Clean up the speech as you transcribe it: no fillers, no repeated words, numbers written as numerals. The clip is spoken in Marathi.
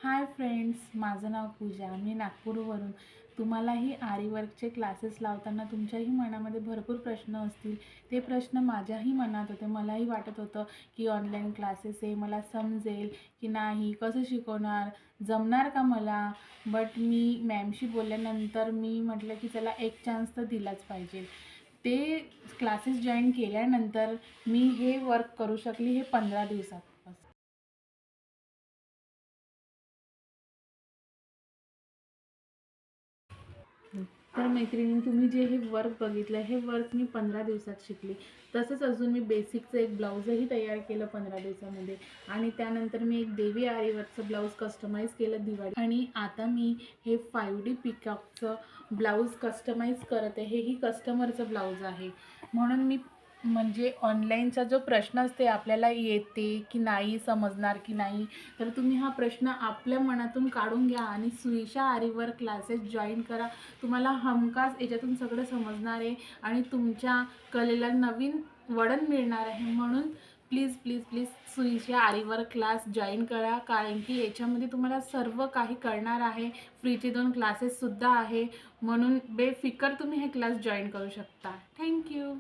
हाय फ्रेंड्स, माझं नाव पूजा. मी नागपूरवरून. तुम्हालाही आरी वर्कचे क्लासेस लावताना तुमच्याही मनामध्ये भरपूर प्रश्न असतील. ते प्रश्न माझ्याही मनात होते. मलाही वाटत होतं की ऑनलाईन क्लासेस आहे, मला समजेल की नाही, कसं शिकवणार, जमणार का मला. बट मी मॅमशी बोलल्यानंतर मी म्हटलं की चला एक चान्स तर दिलाच पाहिजे. ते क्लासेस जॉईन केल्यानंतर मी हे वर्क करू शकली, हे 15 दिवसात. तर मैत्रिणी, तुम्ही जे हे वर्क बघितलं, हे वर्क मी 15 दिवसात शिकली. तसंच अजून मी बेसिकचं एक ब्लाऊजही तयार केलं 15 दिवसामध्ये. आणि त्यानंतर मी एक देवी आरी वर्कचं ब्लाऊज कस्टमाइज केलं दिवाळी. आणि आता मी हे 5D पिकॉकचं ब्लाऊज कस्टमाइज करत आहे. हेही कस्टमरचं ब्लाऊज आहे. म्हणून मी म्हणजे ऑनलाईनचा जो प्रश्न असते आपल्याला येते की नाही, समजणार की नाही, तर तुम्ही हा प्रश्न आपल्या मनातून काढून घ्या आणि सुईशा आरी वर्क क्लासेस जॉईन करा. तुम्हाला हमखास याच्यातून सगळं समजणार आहे आणि तुमच्या कलेला नवीन वळण मिळणार आहे. म्हणून प्लीज प्लीज प्लीज सुईशा आरी वर्क क्लास जॉईन करा, कारण की याच्यामध्ये तुम्हाला सर्व काही कळणार आहे. फ्रीचे 2 क्लासेससुद्धा आहे. म्हणून बेफिकर तुम्ही हे क्लास जॉईन करू शकता. थँक्यू.